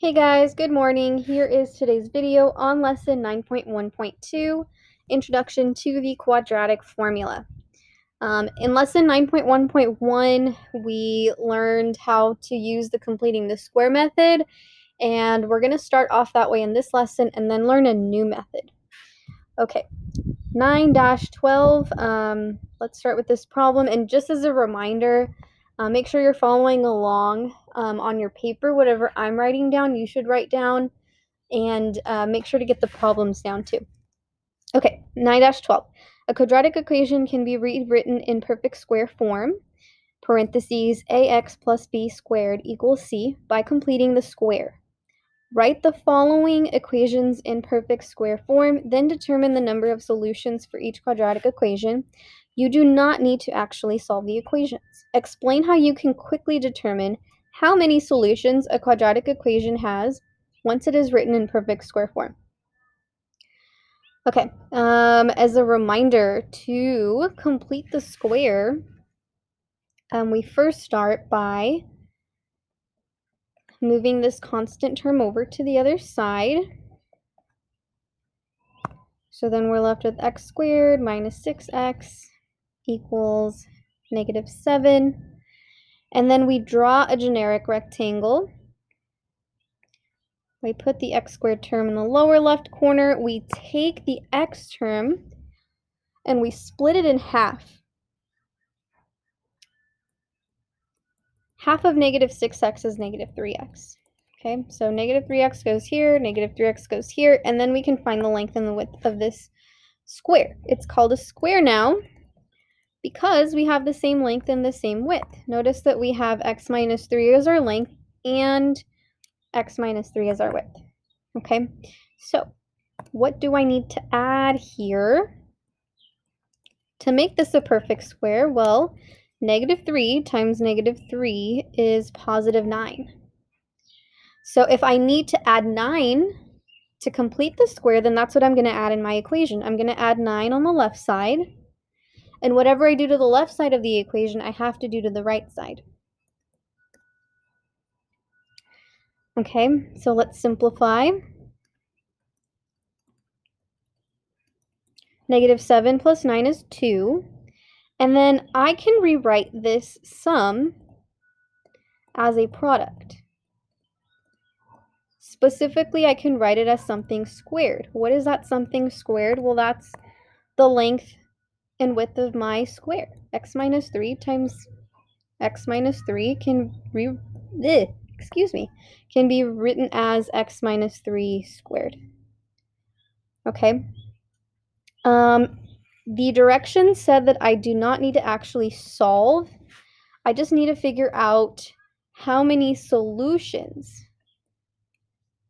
Hey guys, good morning. Here is today's video on lesson 9.1.2, Introduction to the Quadratic Formula. In lesson 9.1.1, we learned how to use the completing the square method, and we're going to start off that way in this lesson and then learn a new method. Okay, 9-12, let's start with this problem, and just as a reminder, make sure you're following along on your paper. Whatever I'm writing down, you should write down, and make sure to get the problems down too. Okay, 9-12. A quadratic equation can be rewritten in perfect square form, parentheses, ax plus b squared equals c, by completing the square. Write the following equations in perfect square form, then determine the number of solutions for each quadratic equation. You do not need to actually solve the equations. Explain how you can quickly determine how many solutions a quadratic equation has once it is written in perfect square form. Okay, as a reminder, to complete the square, we first start by moving this constant term over to the other side. So then we're left with x squared minus 6x equals negative 7. And then we draw a generic rectangle. We put the x squared term in the lower left corner. We take the x term and we split it in half. Half of negative 6x is negative 3x. Okay, so negative 3x goes here, negative 3x goes here, and then we can find the length and the width of this square. It's called a square now because we have the same length and the same width. Notice that we have x minus 3 as our length and x minus 3 as our width. Okay, so what do I need to add here to make this a perfect square? Well, negative 3 times negative 3 is positive 9. So if I need to add 9 to complete the square, then that's what I'm going to add in my equation. I'm going to add 9 on the left side, and whatever I do to the left side of the equation, I have to do to the right side. Okay, so let's simplify. Negative 7 plus 9 is 2. And then I can rewrite this sum as a product. Specifically, I can write it as something squared. What is that something squared? Well, that's the length and width of my square. X minus 3 times x minus 3 can be written as x minus 3 squared. Okay. The directions said that I do not need to actually solve. I just need to figure out how many solutions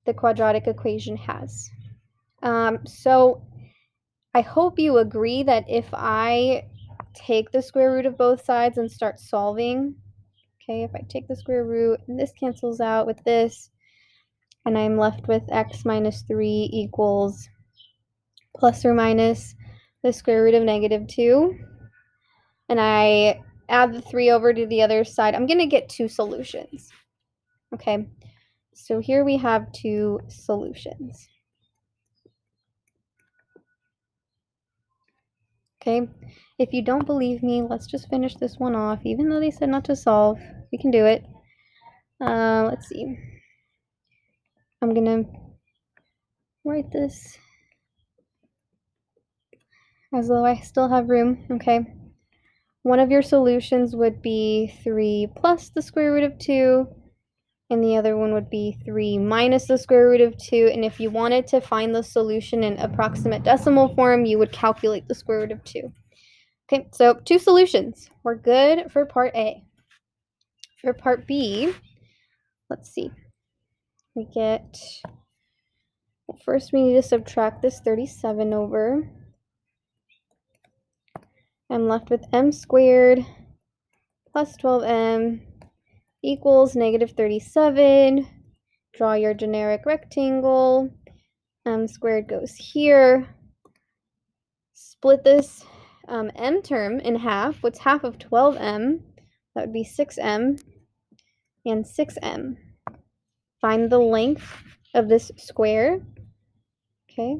the quadratic equation has. So I hope you agree that if I take the square root of both sides and start solving, okay, if I take the square root and this cancels out with this, and I'm left with x minus 3 equals plus or minus the square root of negative 2, and I add the 3 over to the other side, I'm going to get 2 solutions. Okay, so here we have 2 solutions. Okay, if you don't believe me, let's just finish this one off. Even though they said not to solve, we can do it. Let's see. I'm gonna write this as though I still have room. Okay, one of your solutions would be 3 plus the square root of 2, and the other one would be 3 minus the square root of 2. And if you wanted to find the solution in approximate decimal form, you would calculate the square root of 2. Okay, so 2 solutions. We're good for part A. For part B, let's see. We get, well, first we need to subtract this 37 over. I'm left with m squared plus 12m equals negative 37. Draw your generic rectangle. M squared goes here. Split this m term in half. What's half of 12m? That would be 6m and 6m. find the length of this square. Okay.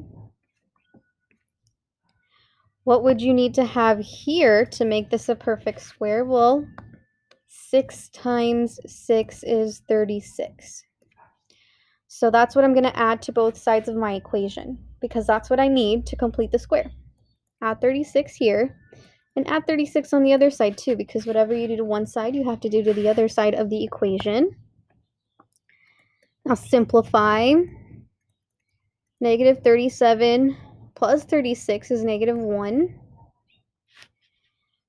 What would you need to have here to make this a perfect square? Well, 6 times 6 is 36. So that's what I'm going to add to both sides of my equation, because that's what I need to complete the square. Add 36 here, and add 36 on the other side too, because whatever you do to one side, you have to do to the other side of the equation. Now simplify. Negative 37 plus 36 is negative 1.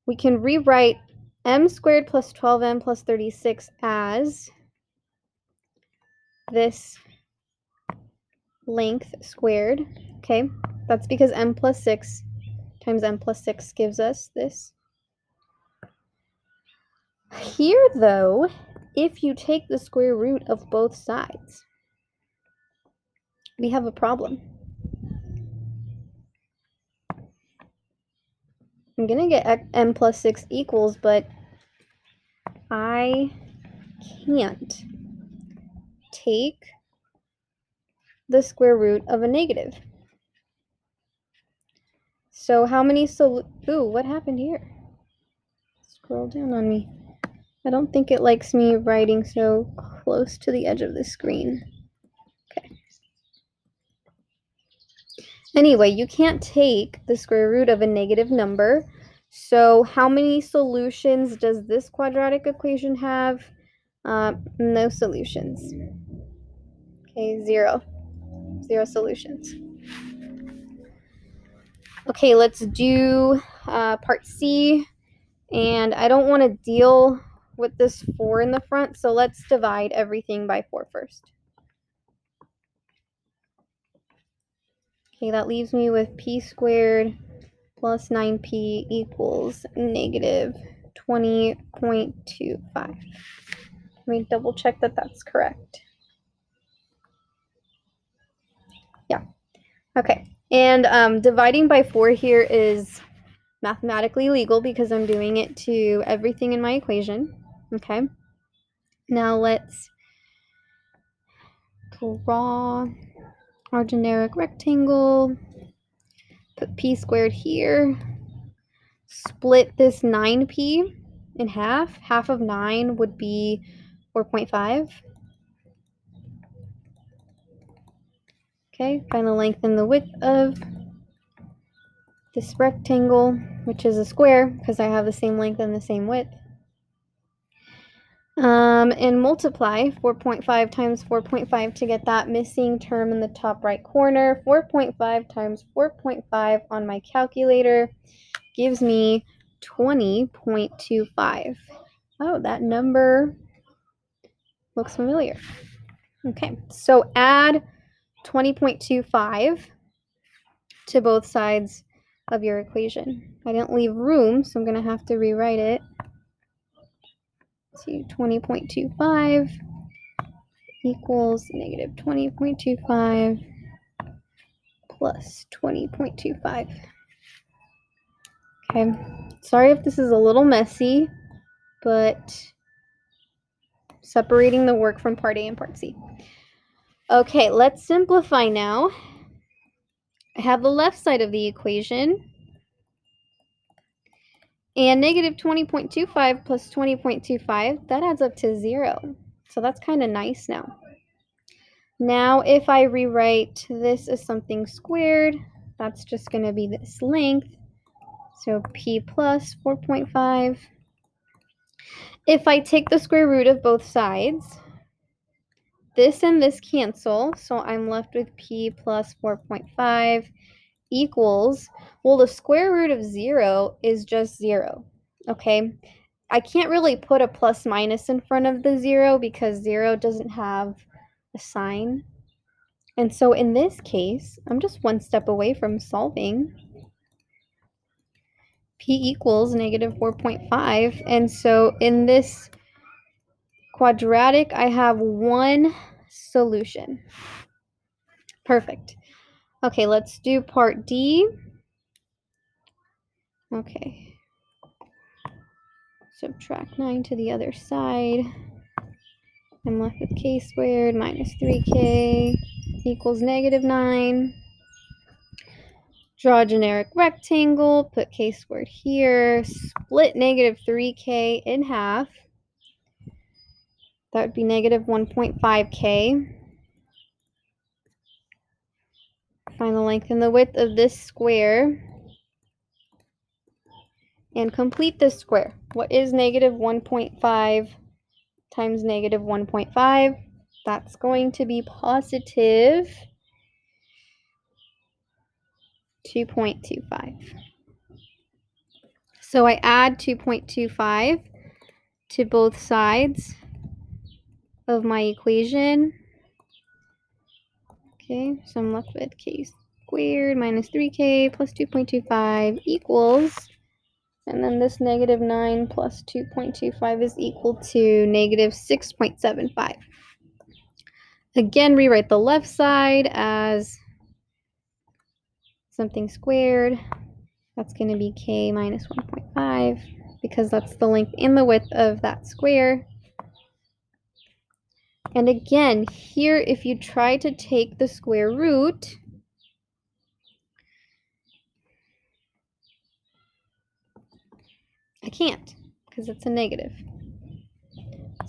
We can rewrite m squared plus 12m plus 36 as this length squared. Okay, that's because m plus 6 times m plus 6 gives us this. Here, though, if you take the square root of both sides, we have a problem. I'm going to get m plus 6 equals, but I can't take the square root of a negative. So how many ooh, what happened here? Scroll down on me. I don't think it likes me writing so close to the edge of the screen. Okay. Anyway, you can't take the square root of a negative number. So how many solutions does this quadratic equation have? No solutions. Okay, 0. 0 solutions. Okay, let's do part C. And I don't want to deal with this 4 in the front, so let's divide everything by 4 first. Okay, that leaves me with p squared plus 9p equals negative 20.25. Let me double check that that's correct. Yeah. Okay. And dividing by 4 here is mathematically legal because I'm doing it to everything in my equation. Okay. Now let's draw our generic rectangle. Put p squared here. Split this 9p in half. Half of 9 would be 4.5. Okay, find the length and the width of this rectangle, which is a square because I have the same length and the same width. And multiply 4.5 times 4.5 to get that missing term in the top right corner. 4.5 times 4.5 on my calculator gives me 20.25. Oh, that number looks familiar. Okay, so add 20.25 to both sides of your equation. I didn't leave room, so I'm going to have to rewrite it to 20.25 equals negative 20.25 plus 20.25. Okay, sorry if this is a little messy, but separating the work from part A and part C. Okay, let's simplify now. I have the left side of the equation. And negative 20.25 plus 20.25, that adds up to 0. So that's kind of nice now. Now, if I rewrite this as something squared, that's just going to be this length. So p plus 4.5. If I take the square root of both sides, this and this cancel. So I'm left with p plus 4.5 equals, well, the square root of 0 is just 0. Okay. I can't really put a plus minus in front of the 0 because 0 doesn't have a sign. And so in this case, I'm just one step away from solving. P equals negative 4.5. And so in this quadratic, I have one solution. Perfect. Okay, let's do part D. Okay. Subtract 9 to the other side. I'm left with k squared minus 3k equals negative 9. Draw a generic rectangle, put k squared here, split negative 3k in half. That would be negative 1.5k. Find the length and the width of this square. And complete this square. What is negative 1.5 times negative 1.5? That's going to be positive 2.25. So I add 2.25 to both sides of my equation. Okay, so I'm left with k squared minus 3k plus 2.25 equals, and then this negative 9 plus 2.25 is equal to negative 6.75. Again, rewrite the left side as something squared. That's going to be k minus 1.5 because that's the length and the width of that square. And again, here, if you try to take the square root, I can't because it's a negative.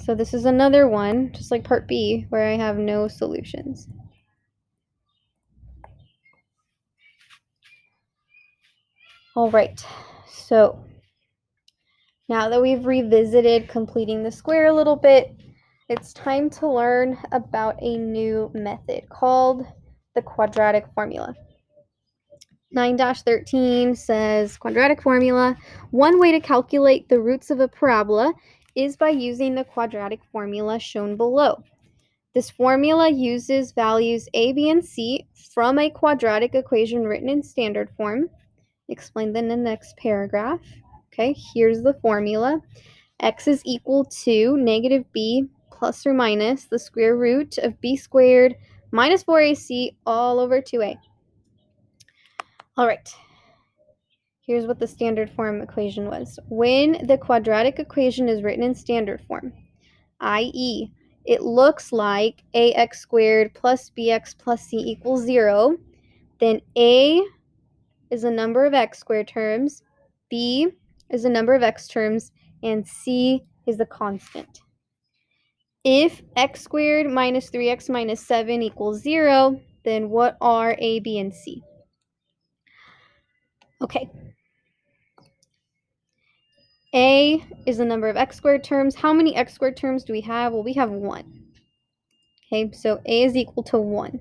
So this is another one, just like part B, where I have no solutions. All right, so now that we've revisited completing the square a little bit, it's time to learn about a new method called the quadratic formula. 9-13 says quadratic formula. One way to calculate the roots of a parabola is by using the quadratic formula shown below. This formula uses values a, b, and c from a quadratic equation written in standard form. Explained in the next paragraph. Okay, here's the formula. X is equal to negative b plus or minus the square root of b squared minus 4ac all over 2a. All right, here's what the standard form equation was. When the quadratic equation is written in standard form, i.e., it looks like ax squared plus bx plus c equals 0, then a is a number of x squared terms, b is a number of x terms, and c is a constant. If x squared minus 3x minus 7 equals 0, then what are a, b, and c? Okay. A is the number of x squared terms. How many x squared terms do we have? Well, we have 1. Okay, so a is equal to 1.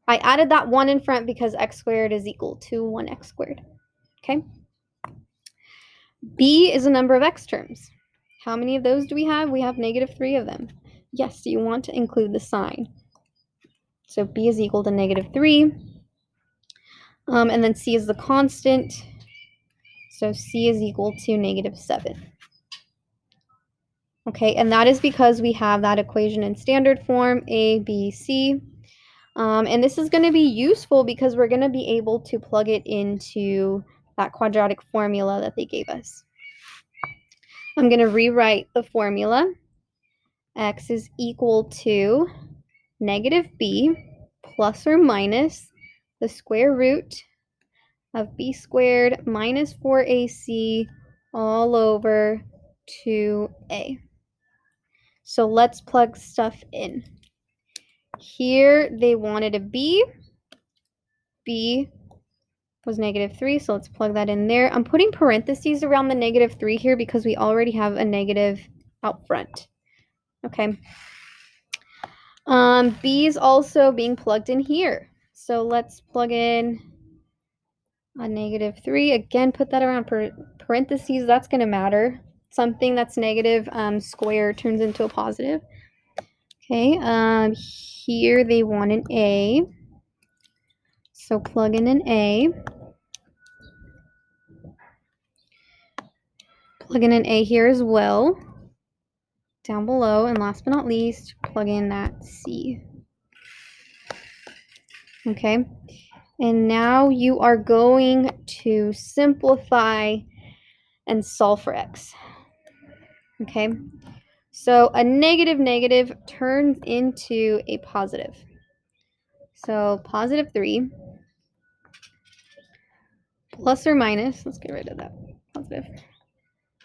I added that 1 in front because x squared is equal to 1x squared. Okay. B is a number of x terms. How many of those do we have? We have negative 3 of them. Yes, you want to include the sign. So b is equal to negative 3. And then c is the constant. So c is equal to negative 7. Okay, and that is because we have that equation in standard form, a, b, c. And this is going to be useful because we're going to be able to plug it into that quadratic formula that they gave us. I'm going to rewrite the formula. X is equal to negative b plus or minus the square root of b squared minus 4ac all over 2a. So let's plug stuff in. Here they wanted a b. B was negative 3, so let's plug that in there. I'm putting parentheses around the negative 3 here because we already have a negative out front. Okay. B is also being plugged in here. So let's plug in a negative 3. Again, put that around parentheses. That's going to matter. Something that's negative square turns into a positive. Okay. Here they want an A. So plug in an A. Plug in an A here as well. Down below, and last but not least, plug in that C. Okay. And now you are going to simplify and solve for x. Okay. So a negative negative turns into a positive. So positive 3 plus or minus, let's get rid of that positive,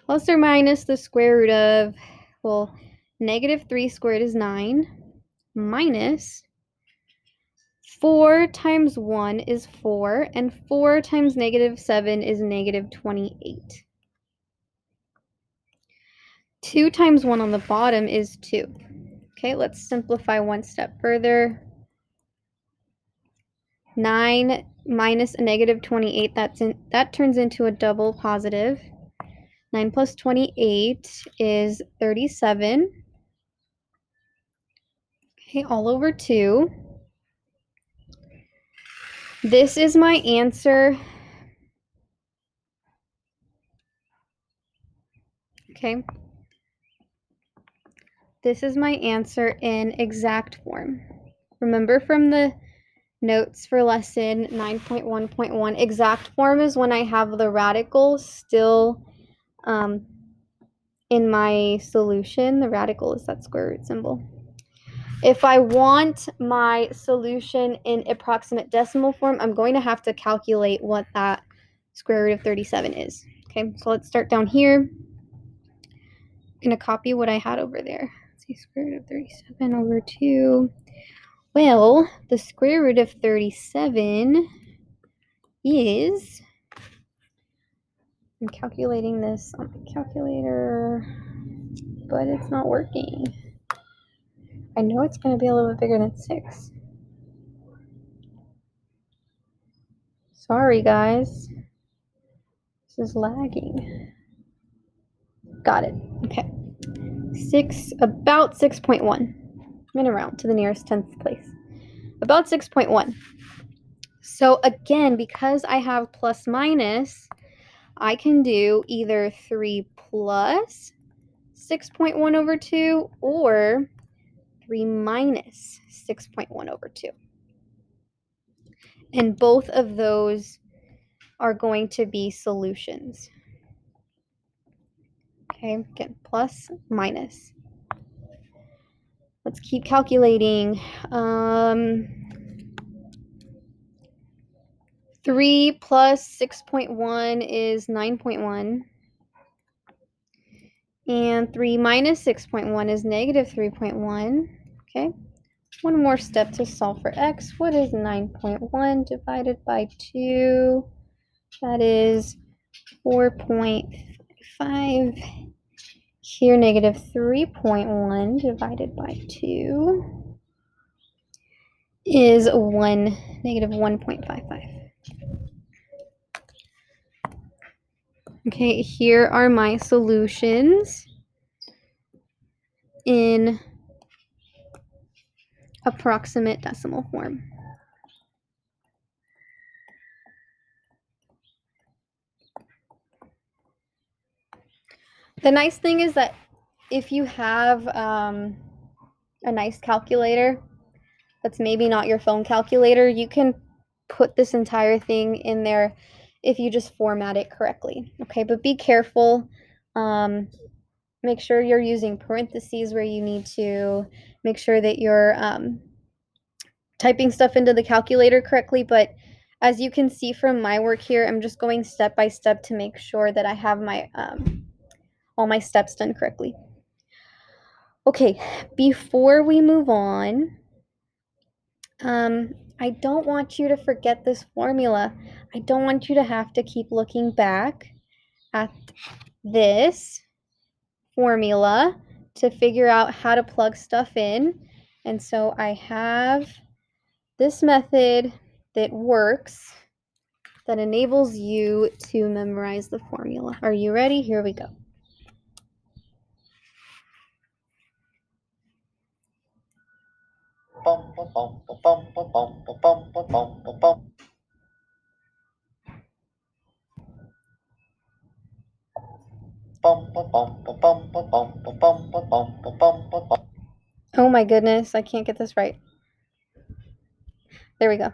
plus or minus the square root of, well, negative 3 squared is 9, minus 4 times 1 is 4, and 4 times negative 7 is negative 28. 2 times 1 on the bottom is 2. Okay, let's simplify one step further. 9 minus a negative 28, that turns into a double positive. 9 plus 28 is 37. Okay, all over 2. This is my answer. Okay. This is my answer in exact form. Remember from the notes for lesson 9.1.1, exact form is when I have the radical still in my solution. The radical is that square root symbol. If I want my solution in approximate decimal form, I'm going to have to calculate what that square root of 37 is. Okay, so let's start down here. I'm going to copy what I had over there. Let's see, square root of 37 over 2. Well, the square root of 37 is, I'm calculating this on my calculator, but it's not working. I know it's going to be a little bit bigger than 6. Sorry, guys. This is lagging. Got it. Okay. About 6.1. I'm going to round to the nearest 10th place. About 6.1. So again, because I have plus minus, I can do either 3 plus 6.1 over 2 or 3 minus 6.1 over 2. And both of those are going to be solutions. Okay, again, plus, minus. Let's keep calculating. 3 plus 6.1 is 9.1. And 3 minus 6.1 is negative 3.1. Okay, one more step to solve for x. What is 9.1 divided by 2? That is 4.5. Here, negative 3.1 divided by 2 is negative 1.55. Okay, here are my solutions in approximate decimal form. The nice thing is that if you have a nice calculator that's maybe not your phone calculator, you can put this entire thing in there if you just format it correctly. Okay, but be careful. Make sure you're using parentheses where you need to. Make sure that you're typing stuff into the calculator correctly. But as you can see from my work here, I'm just going step by step to make sure that I have my all my steps done correctly. Okay, before we move on, I don't want you to forget this formula. I don't want you to have to keep looking back at this formula to figure out how to plug stuff in. And so I have this method that works, that enables you to memorize the formula. Are you ready? Here we go. Oh my goodness, I can't get this right. There we go.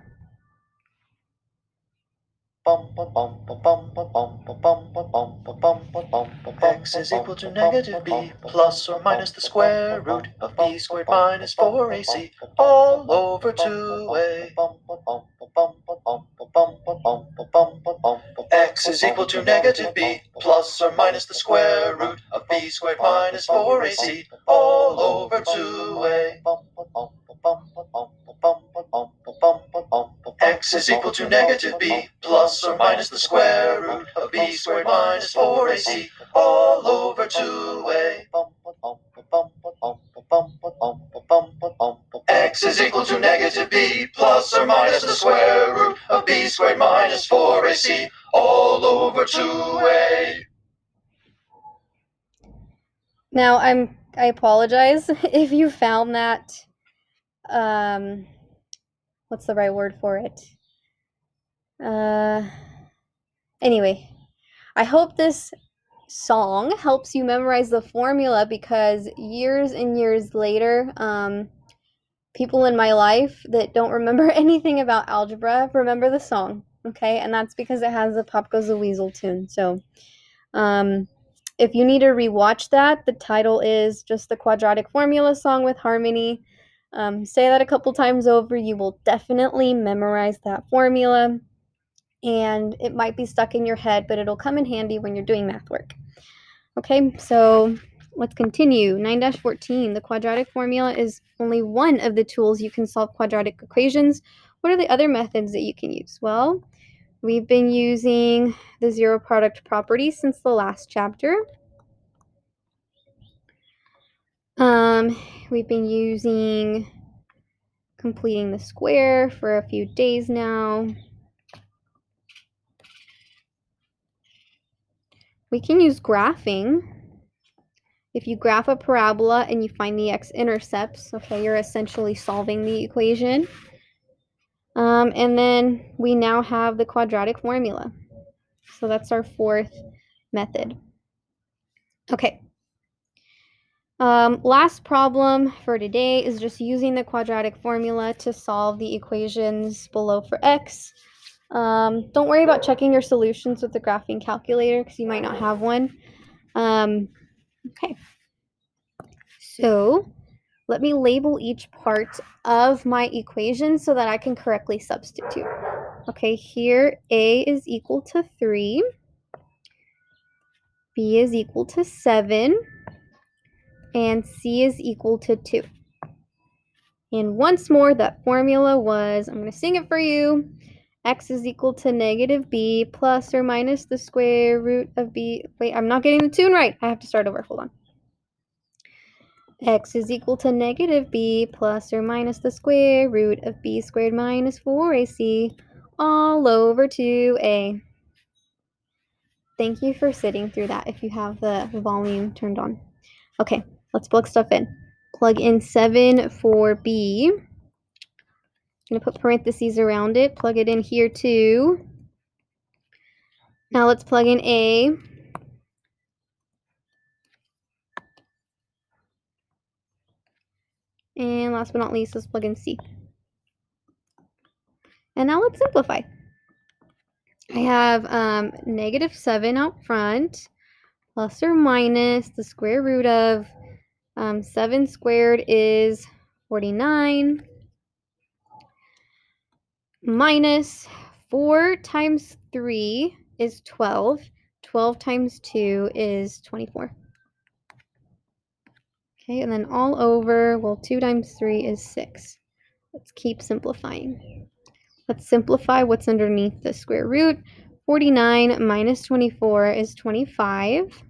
X is equal to negative b plus or minus the square root of b squared minus 4ac all over 2a. X is equal to negative b plus or minus the square root of b squared minus 4ac all over 2a. X is equal to negative b plus or minus the square root of b squared minus 4ac all over 2a. X is equal to negative b plus or minus the square root of b squared minus 4ac all over 2a. Now I apologize if you found that what's the right word for it? Anyway, I hope this song helps you memorize the formula, because years and years later, people in my life that don't remember anything about algebra remember the song, okay? And that's because it has the Pop Goes the Weasel tune. So, if you need to rewatch that, the title is just the Quadratic Formula Song with Harmony. Say that a couple times over. You will definitely memorize that formula. And it might be stuck in your head, but it'll come in handy when you're doing math work. Okay, so let's continue. 9-14, the quadratic formula is only one of the tools you can solve quadratic equations. What are the other methods that you can use? Well, we've been using the zero product property since the last chapter. We've been using completing the square for a few days now. We can use graphing. If you graph a parabola and you find the x-intercepts, okay, you're essentially solving the equation. And then we now have the quadratic formula. So that's our fourth method. Okay. Last problem for today is just using the quadratic formula to solve the equations below for x. Don't worry about checking your solutions with the graphing calculator because you might not have one. Okay. So let me label each part of my equation so that I can correctly substitute. Okay, here a is equal to 3, b is equal to 7, and c is equal to 2. And once more, that formula was, I'm going to sing it for you, x is equal to negative b plus or minus the square root of b. Wait, I'm not getting the tune right. I have to start over. Hold on. X is equal to negative b plus or minus the square root of b squared minus 4ac all over 2a. Thank you for sitting through that if you have the volume turned on. Okay, let's plug stuff in. Plug in 7 for b. I'm going to put parentheses around it. Plug it in here too. Now let's plug in a. And last but not least, let's plug in c. And now let's simplify. I have negative 7 out front, plus or minus the square root of 7 squared is 49, minus 4 times 3 is 12. 12 times 2 is 24. Okay, and then all over, well, 2 times 3 is 6. Let's keep simplifying. Let's simplify what's underneath the square root. 49 minus 24 is 25.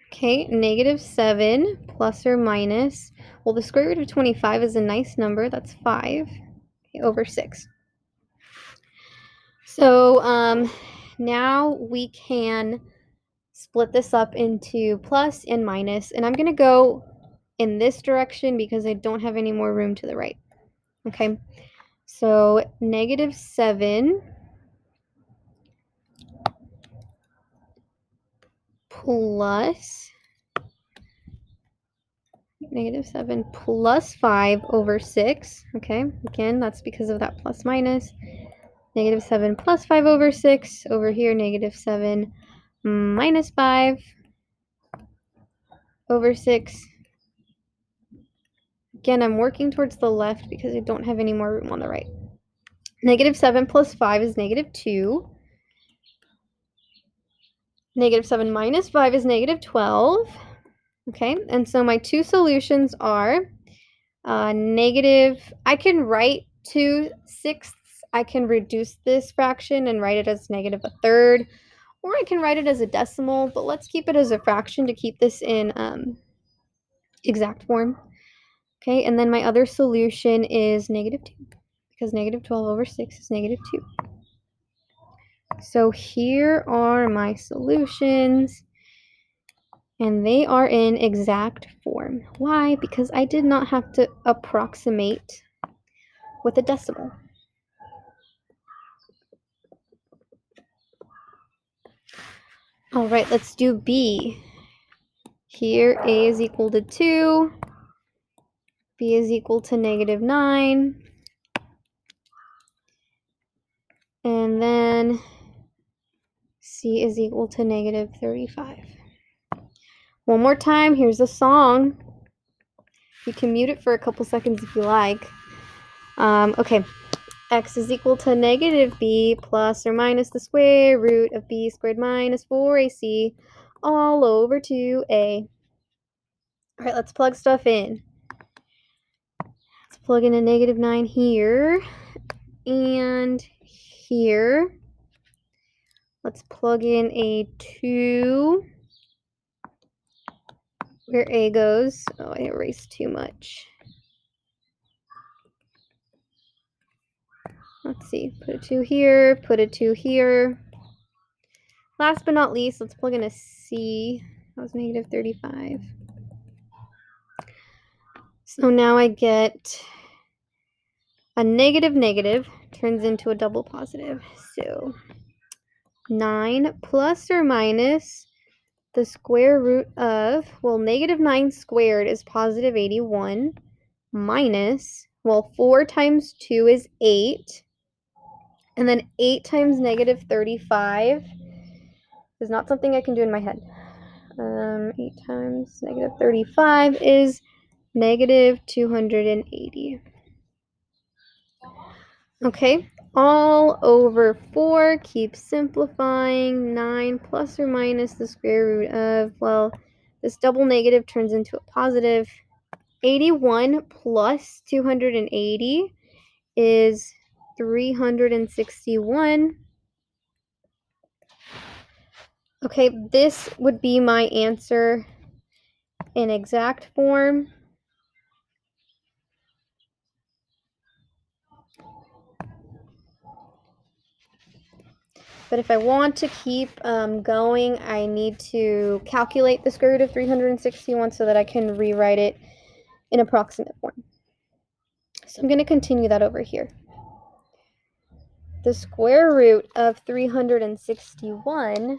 Okay, negative 7 plus or minus. Well, the square root of 25 is a nice number. That's 5 over 6. So now we can split this up into plus and minus. And I'm going to go in this direction because I don't have any more room to the right. Okay, so negative 7 plus negative 7 plus 5 over 6. Okay, again, that's because of that plus minus. Negative 7 plus 5 over 6. Over here, negative 7 minus 5 over 6. Again, I'm working towards the left because I don't have any more room on the right. Negative 7 plus 5 is negative 2. Negative 7 minus 5 is negative 12. Okay, and so my two solutions are negative, I can write 2/6. I can reduce this fraction and write it as negative a third, or I can write it as a decimal, but let's keep it as a fraction to keep this in exact form. Okay, and then my other solution is negative 2, because negative 12 over 6 is negative 2. So here are my solutions, and they are in exact form. Why? Because I did not have to approximate with a decimal. All right, let's do B. Here, A is equal to 2, B is equal to negative 9, and then C is equal to negative 35. One more time, here's a song. You can mute it for a couple seconds if you like. Okay, x is equal to negative b plus or minus the square root of b squared minus 4ac all over 2a. All right, let's plug stuff in. Let's plug in a negative 9 here and here. Let's plug in a 2 where a goes. Oh, I erased too much. Let's see, put a 2 here, put a 2 here. Last but not least, let's plug in a c. That was negative 35. So now I get a negative negative turns into a double positive. So 9 plus or minus the square root of, well, negative 9 squared is positive 81 minus, well, 4 times 2 is 8. And then 8 times negative 35 is not something I can do in my head. 8 times negative 35 is negative 280. Okay, all over 4, keep simplifying. 9 plus or minus the square root of, well, this double negative turns into a positive. 81 plus 280 is 361. Okay, this would be my answer in exact form. But if I want to keep going, I need to calculate the square root of 361 so that I can rewrite it in approximate form. So I'm going to continue that over here. The square root of 361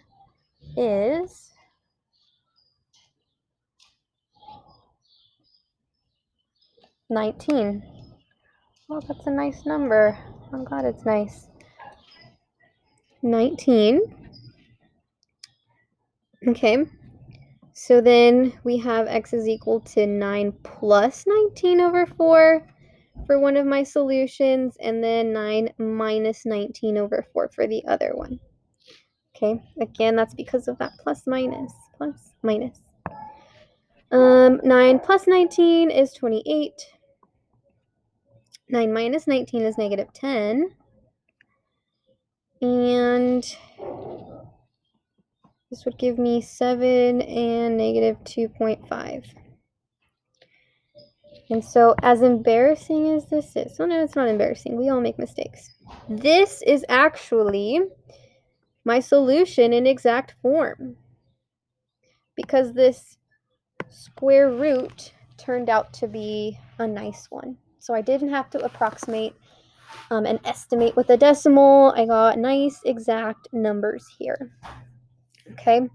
is 19. Oh, that's a nice number. I'm glad it's nice. 19. Okay. So then we have x is equal to 9 plus 19 over 4 for one of my solutions, and then 9 minus 19 over 4 for the other one. Okay, again, that's because of that plus minus. 9 plus 19 is 28. 9 minus 19 is negative 10. And this would give me 7 and negative 2.5. And so, as embarrassing as this is, no, it's not embarrassing. We all make mistakes. This is actually my solution in exact form, because this square root turned out to be a nice one. So I didn't have to approximate and estimate with a decimal. I got nice exact numbers here. Okay,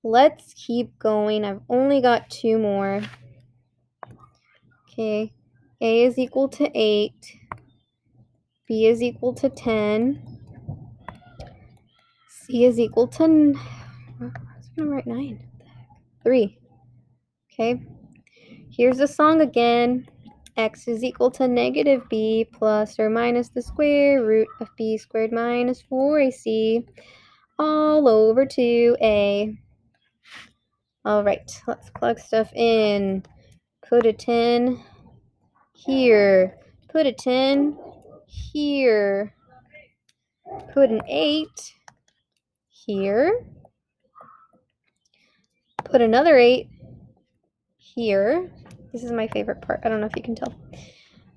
let's keep going. I've only got 2 more. Okay, a is equal to 8. B is equal to 10. C is equal to, I was going to write 9. 3. Okay. Here's the song again. X is equal to negative b plus or minus the square root of b squared minus 4ac all over 2a. All right, let's plug stuff in. Put a 10 here. Put a 10 here. Put an 8 here. Put another 8 here. This is my favorite part. I don't know if you can tell.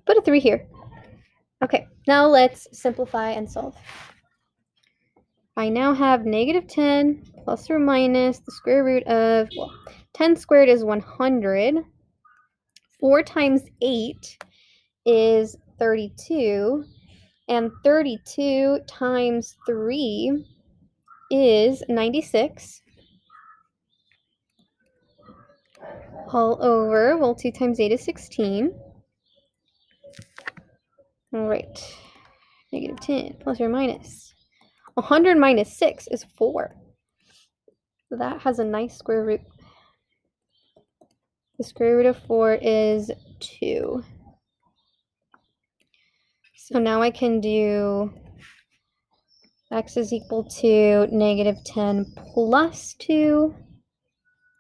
Put a 3 here. Okay, now let's simplify and solve. I now have negative 10 plus or minus the square root of, well, 10 squared is 100. 4 times 8 is 32. And 32 times 3 is 96. All over, well, 2 times 8 is 16. All right, negative 10 plus or minus. 100 minus 6 is 4. So that has a nice square root. The square root of 4 is 2. So now I can do x is equal to negative 10 plus 2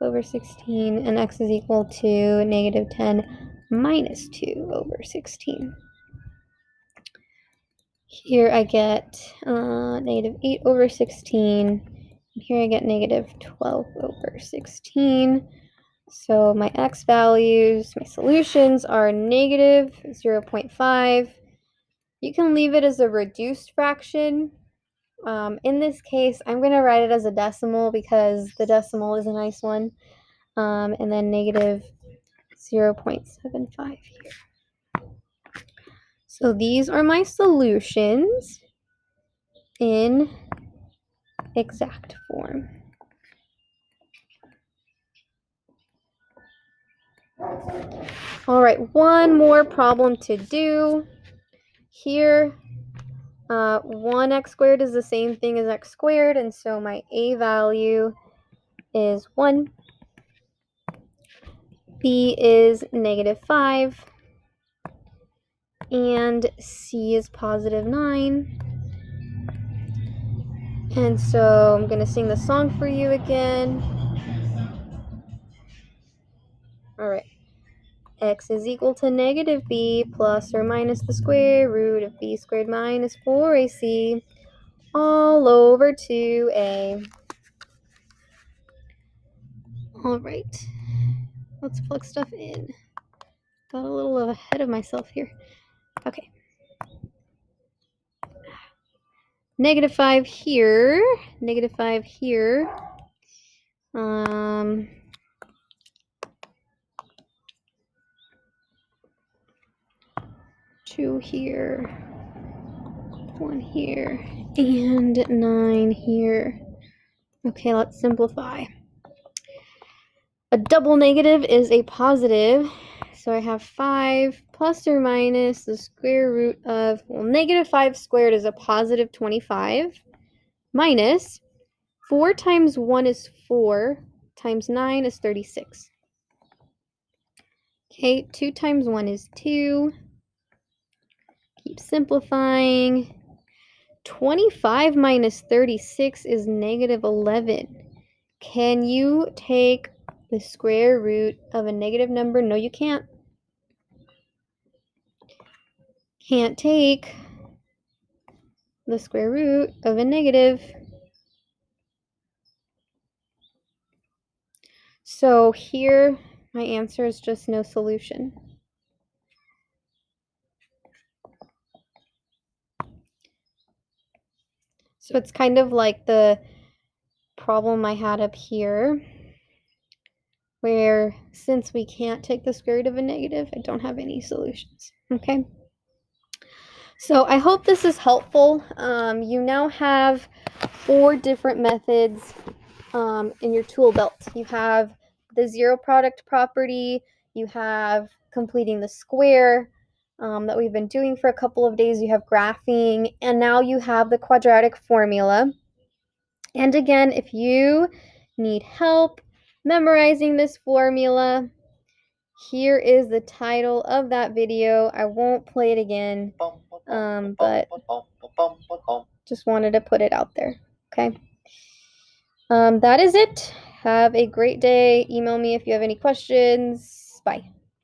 over 16, and x is equal to negative 10 minus 2 over 16. Here I get negative 8 over 16. And here I get negative 12 over 16. So my x values, my solutions are negative 0.5. You can leave it as a reduced fraction. In this case, I'm going to write it as a decimal because the decimal is a nice one. And then negative 0.75 here. So these are my solutions in exact form. All right, one more problem to do. Here, 1x squared is the same thing as x squared, and so my a value is 1. B is negative 5. And C is positive 9. And so I'm going to sing the song for you again. All right. X is equal to negative b plus or minus the square root of b squared minus 4ac all over 2a. All right. Let's plug stuff in. Got a little ahead of myself here. Okay. Negative 5 here. Negative 5 here. 2 here, 1 here, and 9 here. Okay, let's simplify. A double negative is a positive, so I have 5 plus or minus the square root of, well, negative 5 squared is a positive 25, minus 4 times 1 is 4, times 9 is 36. Okay, 2 times 1 is 2. Keep simplifying. 25 minus 36 is negative 11. Can you take the square root of a negative number? No, you can't. Can't take the square root of a negative. So here, my answer is just no solution. So it's kind of like the problem I had up here, where since we can't take the square root of a negative, I don't have any solutions, okay? So I hope this is helpful. You now have 4 different methods in your tool belt. You have the zero product property, you have completing the square, that we've been doing for a couple of days. You have graphing, and now you have the quadratic formula. And again, if you need help memorizing this formula, here is the title of that video. I won't play it again, but just wanted to put it out there, okay? That is it. Have a great day. Email me if you have any questions. Bye.